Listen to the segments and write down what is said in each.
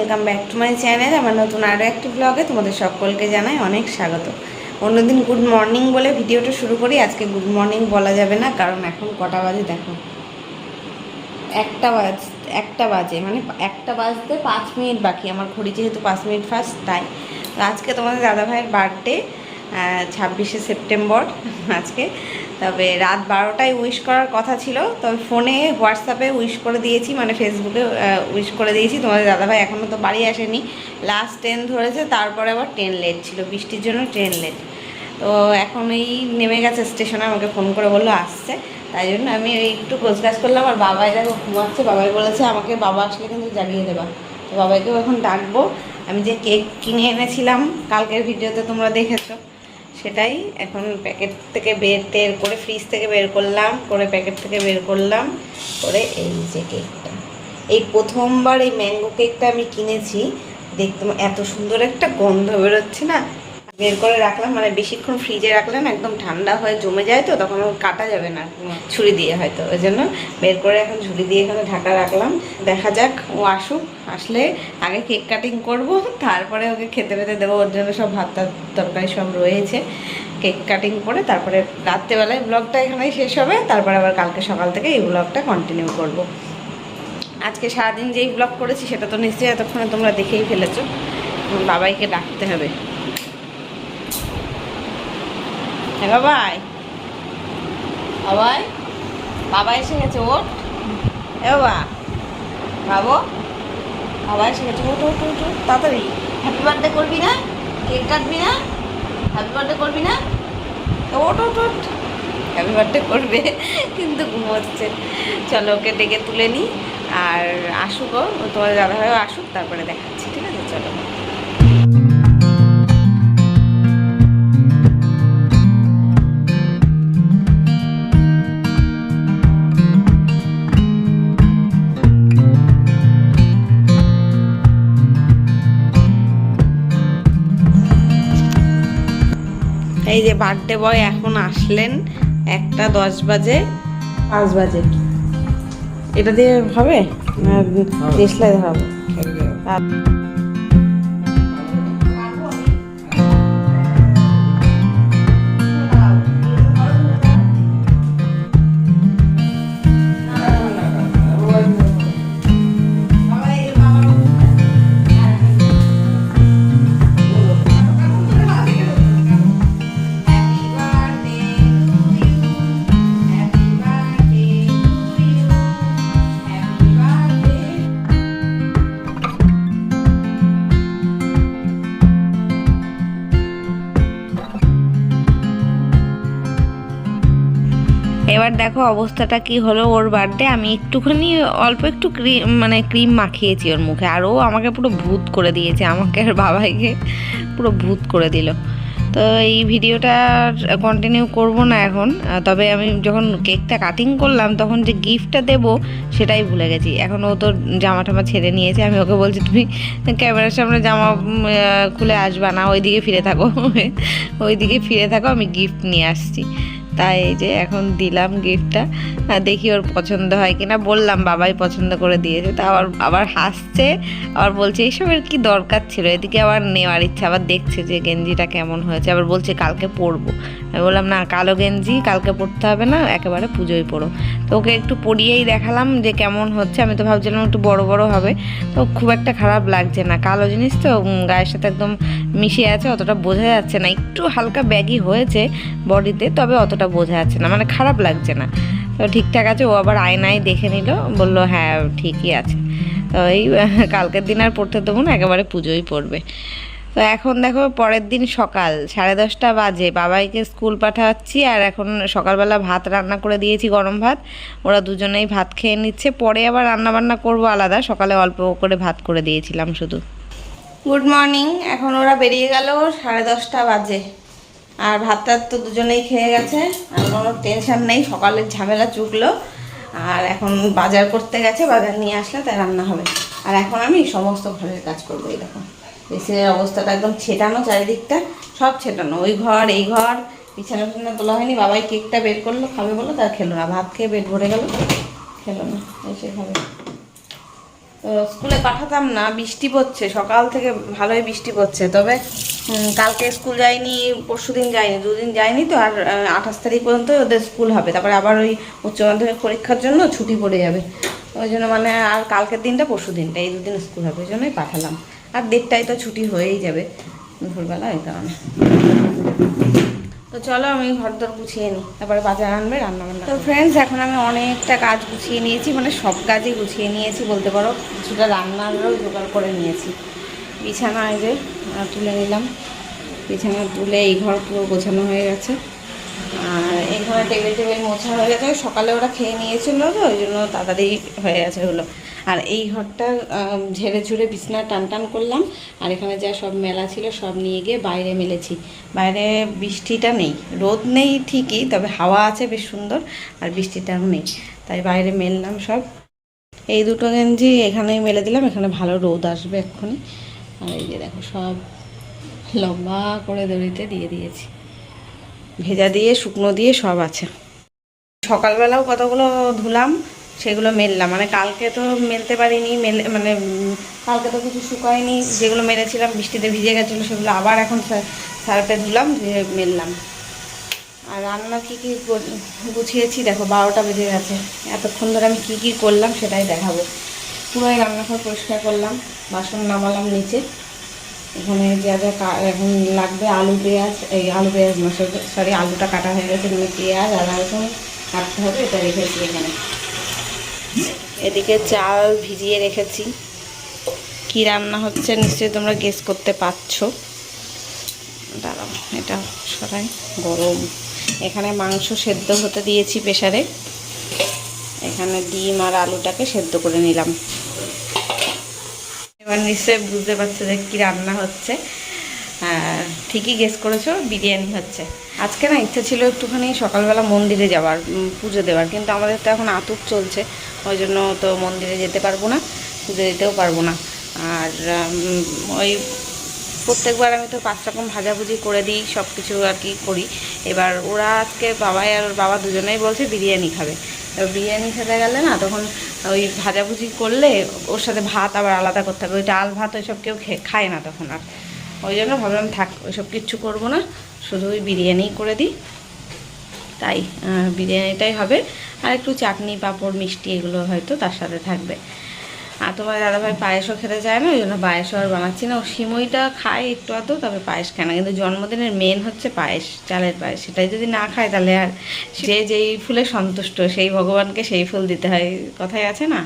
Welcome back to my channel. আমার নতুন আরও একটি ব্লগে তোমাদের সকলকে জানাই অনেক স্বাগত। অন্যদিন গুড মর্নিং বলে ভিডিওটা শুরু করি, আজকে গুড মর্নিং বলা যাবে না, কারণ এখন কটা বাজে দেখো, একটা বাজে, মানে 1টা বাজতে 5 মিনিট বাকি। আমার ঘড়ি যেহেতু 5 মিনিট ফার্স্ট, তাই আজকে তোমাদের দাদাভাইয়ের বার্থডে, 26শে সেপ্টেম্বর আজকে। তবে রাত 12টায় উইশ করার কথা ছিল, তবে ফোনে হোয়াটসঅ্যাপে উইশ করে দিয়েছি, মানে ফেসবুকে উইশ করে দিয়েছি। তোমাদের দাদাভাই এখনও তো বাড়ি আসেনি, লাস্ট ট্রেন ধরেছে, তারপরে আবার ট্রেন লেট ছিল, বৃষ্টির জন্য ট্রেন লেট। তো এখন এই নেমে গেছে স্টেশনে, আমাকে ফোন করে বললো আসছে, তাই জন্য আমি ওই একটু গোছগাছ করলাম। আর বাবাই দেখো ঘুমাচ্ছে, বাবাই বলেছে আমাকে বাবা আসলে কিন্তু জাগিয়ে দেবা, তো বাবাইকেও এখন ডাকবো। আমি যে কেক কিনে এনেছিলাম কালকের ভিডিওতে তোমরা দেখেছো, সেটাই এখন প্যাকেট থেকে বের করে ফ্রিজ থেকে বের করলাম, করে প্যাকেট থেকে বের করলাম, করে এই যে কেকটা, এই প্রথমবার এই ম্যাঙ্গো কেকটা আমি কিনেছি। দেখতে এত সুন্দর একটা গন্ধ বেরোচ্ছে না, বের করে রাখলাম, মানে বেশিক্ষণ ফ্রিজে রাখলাম একদম ঠান্ডা হয়ে জমে যায়, তো তখন কাটা যাবে না ছুরি দিয়ে হয়তো, ওই জন্য বের করে এখন ঝুড়ি দিয়ে এখানে ঢাকা রাখলাম। দেখা যাক ও আসুক, আসলে আগে কেক কাটিং করব, তারপরে ওকে খেতে পেতে দেবো। ওর জন্য সব ভাত তরকারি সব রয়েছে, কেক কাটিং করে তারপরে রাত্রেবেলায় ব্লগটা এখানেই শেষ হবে, তারপরে আবার কালকে সকাল থেকে এই ব্লগটা কন্টিনিউ করব। আজকে সারাদিন যেই ব্লগ করেছি সেটা তো নিশ্চয়ই এতক্ষণে তোমরা দেখেই ফেলেছো। বাবাইকে ডাকতে হবে। হ্যাঁ বাবাই, বাবাই, বাবা এসে গেছে, ওঠ। এ বাবা, বাবু, বাবা এসে গেছে, ওঠ ওঠ ওঠ, তাড়াতাড়ি। হ্যাপি বার্থডে করবি না? কেক কাটবি না? হ্যাপি বার্থডে করবি না? ওঠ ওঠ ওঠ, হ্যাপি বার্থডে করবে কিন্তু ঘুমোচ্ছে। চলো ওকে ডেকে তুলে নিই, আর আসুক, ও তোমাদের দাদাভাইও আসুক, তারপরে দেখাচ্ছি, ঠিক আছে? চলো। এই যে বার্থডে বয় এখন আসলেন, 1:10 বাজে, 5 বাজে। এটা দিয়ে হবে না দেশলাই হবে? এবার দেখো অবস্থাটা কি হলো। ওর বার্থডে, আমি একটুখানি অল্প একটু ক্রিম মাখিয়েছি ওর মুখে, আর ও আমাকে পুরো ভূত করে দিয়েছে, আমাকে আর বাবাইকে পুরো ভূত করে দিল। তো এই ভিডিওটা কন্টিনিউ করব না এখন, তবে আমি যখন কেকটা কাটিং করলাম তখন যে গিফটটা দেব সেটাই ভুলে গেছি। এখন ও তো জামা টামা ছেড়ে নিয়েছে, আমি ওকে বলছি তুমি ক্যামেরার সামনে জামা খুলে আসবা না, ওইদিকে ফিরে থাকো, ওইদিকে ফিরে থাকো, আমি গিফট নিয়ে আসছি। তাই এই যে এখন দিলাম গিফটটা, দেখি ওর পছন্দ হয় কিনা। বললাম বাবাই পছন্দ করে দিয়েছে, তা আবার হাসছে, আবার বলছে এইসবের কি দরকার ছিল। এদিকে আবার নেওয়ার ইচ্ছা, আবার দেখছে যে গেঞ্জিটা কেমন হয়েছে, আবার বলছে কালকে পরবো। আমি বললাম না, কালো গেঞ্জি কালকে পরতে হবে না, একেবারে পুজোয় পরো। তো ওকে একটু পরিয়েই দেখালাম যে কেমন হচ্ছে। আমি তো ভাবছিলাম একটু বড় বড় হবে, তো খুব একটা খারাপ লাগছে না, কালো জিনিস তো গায়ের সাথে একদম মিশে আছে, অতটা বোঝা যাচ্ছে না। একটু হালকা ব্যাগি হয়েছে বডিতে, তবে অতটা বোঝা যাচ্ছে না, মানে খারাপ লাগছে না, তো ঠিকঠাক আছে। ও আবার আয়নায় দেখে নিল, বললো হ্যাঁ ঠিকই আছে। তো এই কালকের দিন আর পড়তে দেবো না, একেবারে পুজোই পড়বে। তো এখন দেখো পরের দিন সকাল 10:30 বাজে, বাবাইকে স্কুল পাঠাচ্ছি, আর এখন সকালবেলা ভাত রান্না করে দিয়েছি, গরম ভাত। ওরা দুজনেই ভাত খেয়ে নিচ্ছে, পরে আবার রান্নাবান্না করবো আলাদা, সকালে অল্প করে ভাত করে দিয়েছিলাম শুধু। গুড মর্নিং, এখন ওরা বেরিয়ে গেল, 10:30 বাজে, আর ভাত টাত তো দুজনেই খেয়ে গেছে, আর কোনো টেনশন নেই, সকালের ঝামেলা চুকলো। আর এখন বাজার করতে গেছে, বাজার নিয়ে আসলে তাই রান্না হবে। আর এখন আমি সমস্ত ঘরের কাজ করবো। এই দেখো বিছানার অবস্থাটা একদম ছেটানো, চারিদিকটা সব ছেটানো, ওই ঘর এই ঘর, বিছানা টিছানা তোলা হয়নি। বাবাই কেকটা বের করলো, খাবে বলো, তার খেলো না, ভাত খেয়ে পেট ভরে গেল, খেলো না, এসে খাবে। স্কুলে পাঠাতাম না, বৃষ্টি পড়ছে সকাল থেকে, ভালোই বৃষ্টি পড়ছে। তবে কালকে স্কুল যায়নি, পরশুদিন যায়নি, দুদিন যায়নি তো। আর 28 তারিখ পর্যন্ত ওদের স্কুল হবে, তারপরে আবার ওই উচ্চ মাধ্যমিক পরীক্ষার জন্য ছুটি পড়ে যাবে। ওই জন্য মানে আর কালকের দিনটা পরশু দিনটা এই দুদিন স্কুল হবে, ওই জন্যই পাঠালাম। আর 1:30টায় তো ছুটি হয়েই যাবে দুপুরবেলা, এই কারণে। তো চলো আমি ঘরদোর গুছিয়ে নিই, তারপরে বাজার আনবে রান্না বান্না। তো ফ্রেন্ডস, এখন আমি অনেকটা কাজ গুছিয়ে নিয়েছি, মানে সব কাজই গুছিয়ে নিয়েছি বলতে পারো। কিছুটা রান্নারও জোগাড় করে নিয়েছি। বিছানা এই যে তুলে নিলাম, বিছানা তুলে এই ঘর পুরো গোছানো হয়ে গেছে। আর এই ঘরে টেবিল মোছা হয়ে গেছে, সকালে ওরা খেয়ে নিয়েছিল তো, ওই জন্য তাড়াতাড়ি হয়ে গেছে ওগুলো। আর এই ঘরটা ঝেড়ে ঝুড়ে বিছনা টান টান করলাম। আর এখানে যা সব মেলা ছিল সব নিয়ে গিয়ে বাইরে মেলেছি। বাইরে বৃষ্টিটা নেই, রোদ নেই ঠিকই, তবে হাওয়া আছে বেশ সুন্দর, আর বৃষ্টিটাও নেই, তাই বাইরে মেললাম সব। এই দুটো গেঞ্জি এখানেই মেলে দিলাম, এখানে ভালো রোদ আসবে এক্ষুনি। আর এই যে দেখো সব লম্বা করে দড়িতে দিয়ে দিয়েছি, ভেজা দিয়ে শুকনো দিয়ে সব আছে। সকালবেলাও কতগুলো ধুলাম, সেগুলো মেললাম, মানে কালকে তো মেলতে পারিনি, মানে কালকে তো কিছু শুকায়নি, যেগুলো মেরেছিলাম বৃষ্টিতে ভিজে গেছিলো সেগুলো আবার এখন সার্ফে ধুলাম, ধুয়ে মেললাম। আর রান্না কী কী গুছিয়েছি দেখো, 12টা বেজে গেছে। এতক্ষণ ধরে আমি কী কী করলাম সেটাই দেখাবো। পুরোই রান্নাঘর পরিষ্কার করলাম, বাসন নামালাম নিচে। এখানে যা যা এখন লাগবে, আলু পেঁয়াজ, এই আলু পেঁয়াজ না, সরি আলুটা কাটা হয়ে গেছে, মানে পেঁয়াজ আদা রসুন কাটতে হবে, এটা রেখেছি এখানে। এদিকে চাল ভিজিয়ে রেখেছি। কি রান্না হচ্ছে নিশ্চয়ই তোমরা গেস করতে পারছো। দাঁড়াও এটা সরাই, গরম। এখানে মাংস সেদ্ধ হতে দিয়েছি প্রেসারে, এখানে ডিম আর আলুটাকে সেদ্ধ করে নিলাম। এবার নিশ্চয়ই বুঝতে পারছো যে কী রান্না হচ্ছে। ঠিকই গেস করেছো, বিরিয়ানি হচ্ছে। আজকে না ইচ্ছা ছিল একটুখানি সকালবেলা মন্দিরে যাওয়ার, পুজো দেওয়ার, কিন্তু আমাদের তো এখন আতুক চলছে, ওই জন্য তো মন্দিরে যেতে পারবো না, পুজো দিতেও পারবো না। আর ওই প্রত্যেকবার আমি তো 5 রকম ভাজাভুজি করে দিই, সব কিছু আর কি করি। এবার ওরা আজকে বাবাই আর ওর বাবা দুজনেই বলছে বিরিয়ানি খাবে। এবার বিরিয়ানি খেতে গেলে না, তখন ওই ভাজাভুজি করলে ওর সাথে ভাত আবার আলাদা করতে হবে, ওই ডাল ভাত ওইসব কেউ খায় না তখন। আর ওই জন্য ভাবলাম থাক, ওইসব কিচ্ছু করবো না, শুধু ওই বিরিয়ানি করে দিই। তাই বিরিয়ানিটাই হবে, আর একটু চাটনি পাঁপড় মিষ্টি এগুলো হয়তো তার সাথে থাকবে। আর তোমার দাদাভাই পায়েসও খেতে চায় না, ওই জন্য পায়েসও আর বানাচ্ছি না। ও সিমইটা খায় একটু আধটু, তবে পায়েস খায় না। কিন্তু জন্মদিনের মেন হচ্ছে পায়েস, চালের পায়েস। সেটাই যদি না খায় তাহলে আর যে যেই ফুলে সন্তুষ্ট, সেই ভগবানকে সেই ফুল দিতে হয়, কথাই আছে না।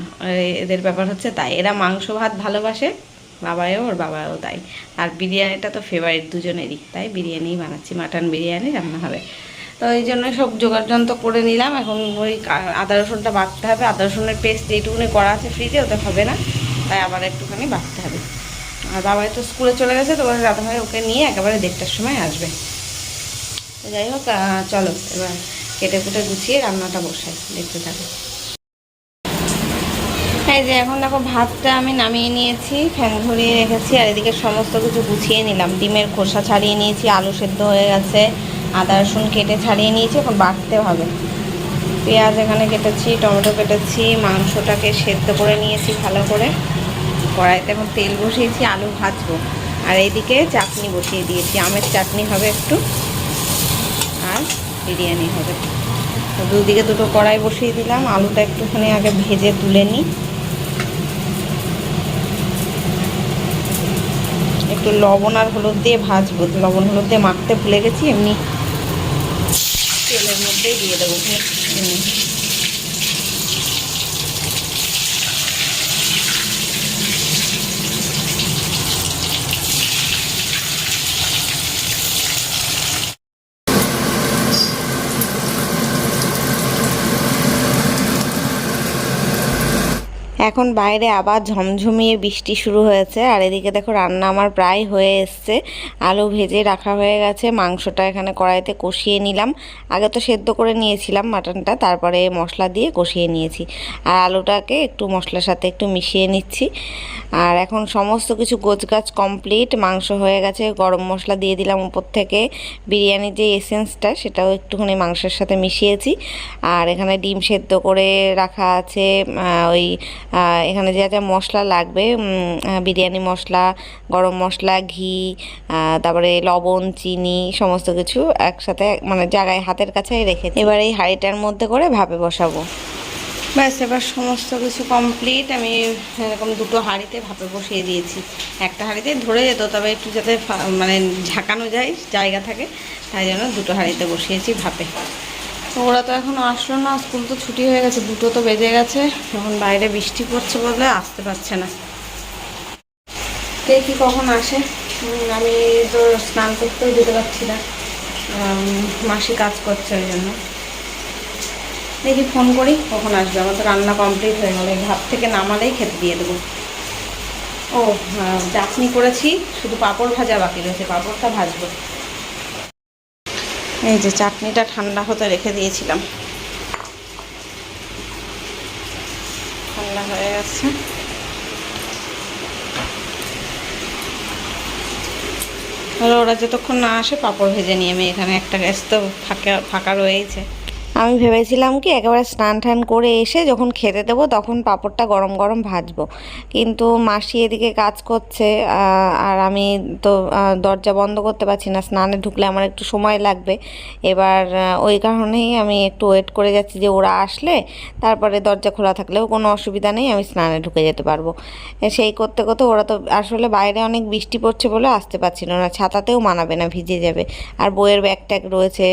এদের ব্যাপার হচ্ছে তাই, এরা মাংস ভাত ভালোবাসে, বাবাও ওর বাবাও তাই। আর বিরিয়ানিটা তো ফেভারিট দুজনেরই, তাই বিরিয়ানিই বানাচ্ছি, মাটন বিরিয়ানি রান্না হবে। তো এই জন্য সব জোগাড়যন্ত্র করে নিলাম। এখন ওই আদা রসুনটা বাটতে হবে, আদা রসুনের পেস্ট যেইটুকুনি করা আছে ফ্রিজে, ওটা হবে না, তাই আবার একটুখানি বাটতে হবে। আর বাবাই তো স্কুলে চলে গেছে, তো দাদাভাই ওকে নিয়ে একেবারে 1:30টার সময় আসবে। তো যাই হোক, চলো এবার কেটে কুটে গুছিয়ে রান্নাটা বসাই, দেখতে থাকো। এই যে এখন দেখো ভাতটা আমি নামিয়ে নিয়েছি, ফ্যান ধরিয়ে রেখেছি, আর এদিকে সমস্ত কিছু গুছিয়ে নিলাম। ডিমের খোসা ছাড়িয়ে নিয়েছি, আলু সেদ্ধ হয়ে গেছে, আদা রসুন কেটে ছাড়িয়ে নিয়েছি, এখন বাটতে হবে। পেঁয়াজ এখানে কেটেছি, টমেটো কেটেছি, মাংসটাকে সেদ্ধ করে নিয়েছি ভালো করে। কড়াইতে এখন তেল বসিয়েছি, আলু ভাজবো। আর এইদিকে চাটনি বসিয়ে দিয়েছি, আমের চাটনি হবে একটু, আর বিরিয়ানি হবে। তো দুদিকে দুটো কড়াই বসিয়ে দিলাম। আলুটা একটুখানি আগে ভেজে তুলে নিই, একটু লবণ আর হলুদ দিয়ে ভাজবো। লবণ হলুদ দিয়ে মাখতে ভুলে গেছি, এমনি তেলের মধ্যেই দিয়ে দেবো। এখন বাইরে আবার ঝমঝমিয়ে বৃষ্টি শুরু হয়েছে। আর এদিকে দেখো রান্না আমার প্রায় হয়ে এসছে, আলু ভেজে রাখা হয়ে গেছে, মাংসটা এখানে কড়াইতে কষিয়ে নিলাম। আগে তো সেদ্ধ করে নিয়েছিলাম মাটনটা, তারপরে মশলা দিয়ে কষিয়ে নিয়েছি। আর আলুটাকে একটু মশলার সাথে একটু মিশিয়ে নিচ্ছি। আর এখন সমস্ত কিছু গোছগাছ কমপ্লিট, মাংস হয়ে গেছে, গরম মশলা দিয়ে দিলাম উপর থেকে, বিরিয়ানির যে এসেন্সটা সেটাও একটুখানি মাংসের সাথে মিশিয়েছি। আর এখানে ডিম সেদ্ধ করে রাখা আছে, ওই এখানে যা যা মশলা লাগবে, বিরিয়ানি মশলা, গরম মশলা, ঘি, তারপরে লবণ, চিনি, সমস্ত কিছু একসাথে মানে জায়গায় হাতের কাছেই রেখেছি। এবার এই হাঁড়িটার মধ্যে করে ভাপে বসাবো। ব্যাস, এবার সমস্ত কিছু কমপ্লিট। আমি এরকম দুটো হাঁড়িতে ভাপে বসিয়ে দিয়েছি। একটা হাঁড়িতে ধরে যেত, তবে একটু যাতে মানে ঝাঁকানো যায়, জায়গা থাকে, তাই জন্য দুটো হাঁড়িতে বসিয়েছি ভাপে। তো ওরা তো এখনও আসলো না, স্কুল তো ছুটি হয়ে গেছে, 2টো তো বেজে গেছে। এখন বাইরে বৃষ্টি পড়ছে বলে আসতে পারছে না। কে কি কখন আসে, আমি তো স্নান করতেও যেতে পারছি না, মাসি কাজ করছে, ওই জন্য দেখি ফোন করি কখন আসবে। আমার তো রান্না কমপ্লিট হয়ে গেল, ভাত থেকে নামালেই খেতে দিয়ে দেবো। ও চাটনি করেছি, শুধু পাঁপড় ভাজা বাকি রয়েছে, পাঁপড়টা ভাজবো। এই যে চাটনিটা ঠান্ডা হতে রেখে দিয়েছিলাম, ঠান্ডা হয়ে গেছে। ওরা যতক্ষণ না আসে পাঁপড় ভেজে নিয়ে আমি এখানে, একটা গ্যাস তো ফাঁকা রয়েছে। আমি ভেবেছিলাম কি একেবারে স্নান টান করে এসে যখন খেতে দেবো তখন পাঁপড়টা গরম গরম ভাজবো, কিন্তু মাসি এদিকে কাজ করছে, আর আমি তো দরজা বন্ধ করতে পারছি না, স্নানে ঢুকলে আমার একটু সময় লাগবে। এবার ওই কারণেই আমি একটু ওয়েট করে যাচ্ছি যে ওরা আসলে তারপরে দরজা খোলা থাকলেও কোনো অসুবিধা নেই, আমি স্নানে ঢুকে যেতে পারবো। সেই করতে করতে ওরা তো আসলে বাইরে অনেক বৃষ্টি পড়ছে বলে আসতে পারছিল না, ছাতাতেও মানাবে না, ভিজে যাবে। আর বইয়ের ব্যাগ ট্যাগ রয়েছে,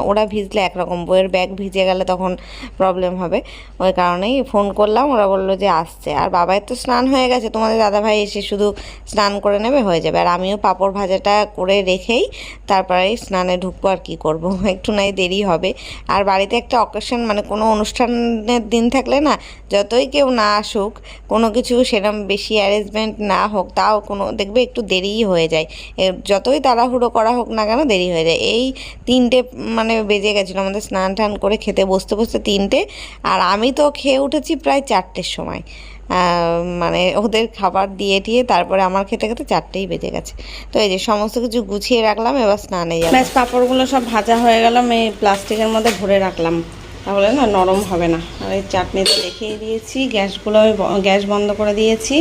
ওরা ভিজলে একরকম, বইয়ের ব্যাগ ভিজে গেলে তখন প্রবলেম হবে। ওই কারণেই ফোন করলাম, ওরা বললো যে আসছে। আর বাবাই তো স্নান হয়ে গেছে, তোমাদের দাদাভাই এসে শুধু স্নান করে নেবে, হয়ে যাবে। আর আমিও পাঁপড় ভাজাটা করে রেখেই তারপরে স্নানে ঢুকবো, আর কি করব। একটু নাই দেরি হবে। আর বাড়িতে একটা অকেশন মানে কোনো অনুষ্ঠানের দিন থাকলে না, যতই কেউ না আসুক, কোনো কিছু সেরকম বেশি অ্যারেঞ্জমেন্ট না হোক, তাও কোনো দেখবে একটু দেরিই হয়ে যায়। যতই তাড়াহুড়ো করা হোক না কেন দেরি হয়ে যায়। এই 3টে মানে বেজে গেছিলো আমাদের স্নান টান করে খেতে বসতে বসতে 3টে, আর আমি তো খেয়ে উঠেছি প্রায় 4টের সময়। মানে ওদের খাবার দিয়ে টিয়ে তারপরে আমার খেতে খেতে 4টেই বেজে গেছে। তো এই যে সমস্ত কিছু গুছিয়ে রাখলাম, এবার স্নানে যাবো। ব্যাস, পাঁপড়গুলো সব ভাজা হয়ে গেল, আমি প্লাস্টিকের মধ্যে ভরে রাখলাম, তাহলে না নরম হবে না। আর এই চাটনিতে দেখিয়ে দিয়েছি, গ্যাসগুলো আমি গ্যাস বন্ধ করে দিয়েছি।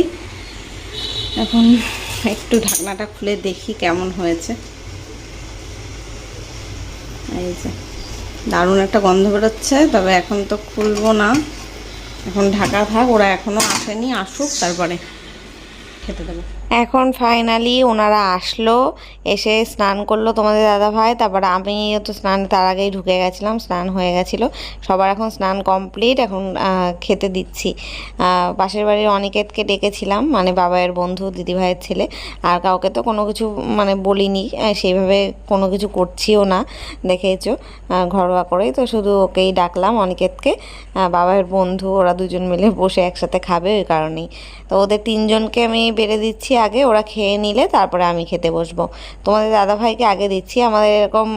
এখন একটু ঢাকনাটা খুলে দেখি কেমন হয়েছে। এই যে দারুণ একটা গন্ধ বেরোচ্ছে, তবে এখন তো খুলবো না, এখন ঢাকা থাক, ওরা এখনও আসেনি, আসুক তারপরে খেতে দেবো। এখন ফাইনালি ওনারা আসলো, এসে স্নান করলো তোমাদের দাদাভাই, তারপরে আমিও তো স্নান তার আগেই ঢুকে গেছিলাম, স্নান হয়ে গেছিলো সবার। এখন স্নান কমপ্লিট, এখন খেতে দিচ্ছি। পাশের বাড়ির অনিকেতকে ডেকেছিলাম, মানে বাবাইয়ের বন্ধু, দিদিভাইয়ের ছেলে। আর কাউকে তো কোনো কিছু মানে বলিনি, সেইভাবে কোনো কিছু করছিও না, দেখেছো, ঘরোয়া করেই তো, শুধু ওকেই ডাকলাম, অনিকেতকে, বাবাইয়ের বন্ধু, ওরা দুজন মিলে বসে একসাথে খাবে, ওই কারণেই। তো ওদের 3জনকে আমি বেড়ে দিচ্ছি আগে, ওরা খেয়ে নিলে তারপরে আমি খেতে বসবো। তোমাদের দাদাভাইকে আগে দিচ্ছি। আমাদের এরকম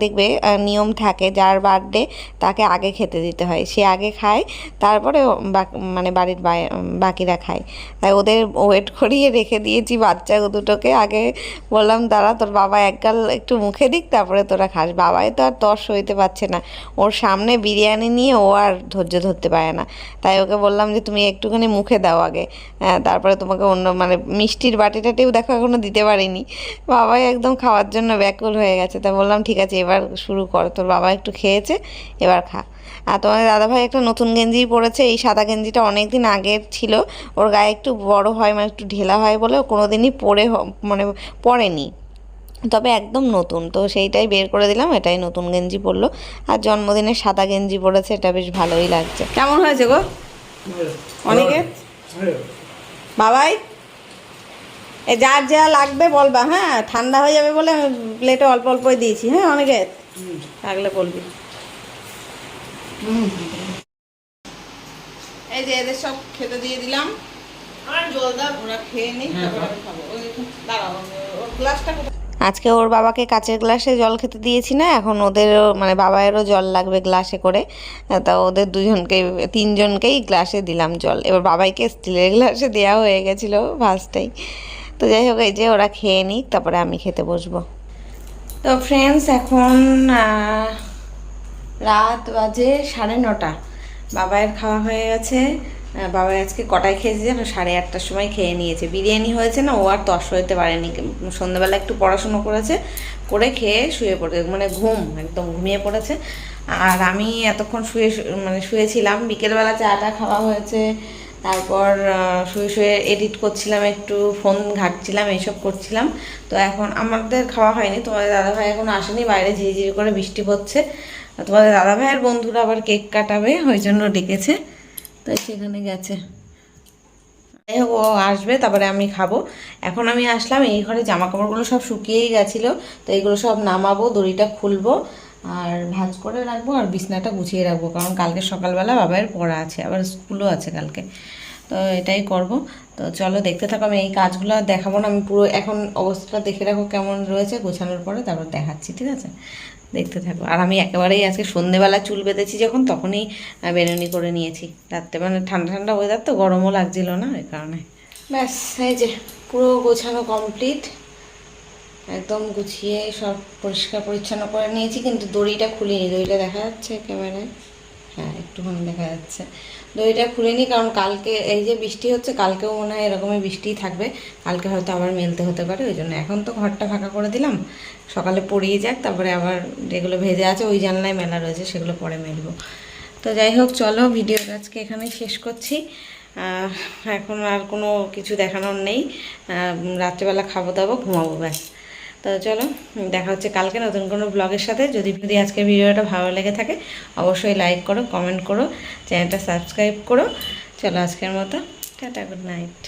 দেখবে নিয়ম থাকে, যার বার্থডে তাকে আগে খেতে দিতে হয়, সে আগে খায়, তারপরে মানে বাড়ির বাকিরা খায়। তাই ওদের ওয়েট করিয়ে রেখে দিয়েছি বাচ্চা দুটোকে। আগে বললাম দাঁড়া, তোর বাবা একগাল একটু মুখে দিক, তারপরে তোরা খাস। বাবাই তো আর তর সইতে পারছে না, ওর সামনে বিরিয়ানি নিয়ে ও আর ধৈর্য ধরতে পারে না। তাই ওকে বললাম যে তুমি একটুখানি মুখে দাও আগে, তারপরে তোমাকে অন্য মানে মিষ্টির বাটিটাতেও দেখো এখনও দিতে পারিনি। বাবাই একদম খাওয়ার জন্য ব্যাকুল হয়ে গেছে। তাই বললাম ঠিক আছে, এবার শুরু কর, তোর বাবা একটু খেয়েছে, এবার খা। আর তোমাদের দাদাভাই একটা নতুন গেঞ্জি পরেছে, এই সাদা গেঞ্জিটা অনেক দিন আগের ছিল, ওর গায়ে একটু বড় হয়, মানে একটু ঢেলা হয় বলে কোনো দিনই মানে পরেনি, তবে একদম নতুন, তো সেইটাই বের করে দিলাম, এটাই নতুন গেঞ্জি পরলো। আর জন্মদিনে সাদা গেঞ্জি পরেছে, এটা বেশ ভালোই লাগছে। কেমন হয়েছে গো অনেকে? বাবাই যার যা লাগবে বলবা, হ্যাঁ, ঠান্ডা হয়ে যাবে বলে আমি প্লেটে অল্প অল্পই দিয়েছি, হ্যাঁ, অনেকে থাকলে বলবি। এই যে এদের সব খেতে দিয়ে দিলাম, ওরা খেয়ে নিই, খাবো। ওর গ্লাসটা আজকে ওর বাবাকে কাচের গ্লাসে জল খেতে দিয়েছি না, এখন ওদের মানে বাবায়েরও জল লাগবে গ্লাসে করে, তা ওদের 3জনকেই গ্লাসে দিলাম জল। এবার বাবাইকে স্টিলের গ্লাসে দেওয়া হয়ে গেছিলো ফার্স্টেই। তো যাই হোক, এই যে ওরা খেয়ে নিক, তারপরে আমি খেতে বসবো। তো ফ্রেন্ডস, এখন রাত বাজে 9:30, বাবাইয়ের খাওয়া হয়ে গেছে, বাবা আজকে কটায় খেয়েছে যেন 8:30টার সময় খেয়ে নিয়েছে। বিরিয়ানি হয়েছে না, ও আর তস হইতে পারেনি। সন্ধ্যাবেলা একটু পড়াশুনো করেছে, করে খেয়ে শুয়ে পড়ে, মানে ঘুম একদম ঘুমিয়ে পড়েছে। আর আমি এতক্ষণ শুয়েছিলাম। বিকেলবেলা চাটা খাওয়া হয়েছে, তারপর শুয়ে শুয়ে এডিট করছিলাম, একটু ফোন ঘাঁটছিলাম, এইসব করছিলাম। তো এখন আমাদের খাওয়া হয়নি, তোমাদের দাদাভাই এখন আসেনি, বাইরে ঝিরিঝিরি করে বৃষ্টি পড়ছে। তোমাদের দাদাভাইয়ের বন্ধুরা আবার কেক কাটাবে, ওই জন্য ডেকেছে, তাই সেখানে গেছে। যাই হোক, ও আসবে তারপরে আমি খাবো। এখন আমি আসলাম, এই ঘরে জামা কাপড়গুলো সব শুকিয়েই গেছিলো, তো এইগুলো সব নামাবো, দড়িটা খুলবো আর ভাঁজ করে রাখবো, আর বিছনাটা গুছিয়ে রাখবো, কারণ কালকে সকালবেলা বাবার পড়া আছে, আবার স্কুলও আছে কালকে, তো এটাই করব। তো চলো দেখতে থাকো, আমি এই কাজগুলো দেখাবো না, আমি পুরো এখন অবস্থাটা দেখে রাখো কেমন রয়েছে, গোছানোর পরে তারপর দেখাচ্ছি, ঠিক আছে? দেখতে থাকো। আর আমি একেবারেই আজকে সন্ধেবেলা চুল বেঁধেছি যখন, তখনই বেনুনি করে নিয়েছি রাত্রে, মানে ঠান্ডা ঠান্ডা ওয়েদার তো, গরমও লাগছিল না ওই কারণে। ব্যাস, এই যে পুরো গোছানো কমপ্লিট, একদম গুছিয়ে সব পরিষ্কার পরিচ্ছন্ন করে নিয়েছি, কিন্তু দড়িটা খুলিনি। দড়িটা দেখা যাচ্ছে ক্যামেরায়? হ্যাঁ, একটুখানি দেখা যাচ্ছে। দড়িটা খুলিনি কারণ কালকে এই যে বৃষ্টি হচ্ছে, কালকেও মনে হয় এরকমই বৃষ্টিই থাকবে, কালকে হয়তো আবার মেলতে হতে পারে, ওই জন্য এখন তো ঘরটা ফাঁকা করে দিলাম, সকালে পড়িয়ে যাক, তারপরে আবার যেগুলো ভেজে আছে ওই জানলায় মেলা রয়েছে, সেগুলো পরে মেলবো। তো যাই হোক, চলো ভিডিওটা আজকে এখানেই শেষ করছি। এখন আর কোনো কিছু দেখানোর নেই, রাত্রেবেলা খাবো দাবো, ঘুমাবো, ব্যাস। তো চলো, দেখা হচ্ছে কালকে নতুন কোনো ব্লগের সাথে। যদি আজকের ভিডিওটা ভালো লেগে থাকে অবশ্যই লাইক করো, কমেন্ট করো, চ্যানেলটা সাবস্ক্রাইব করো। চলো আজকের মতো টাটা, গুড নাইট।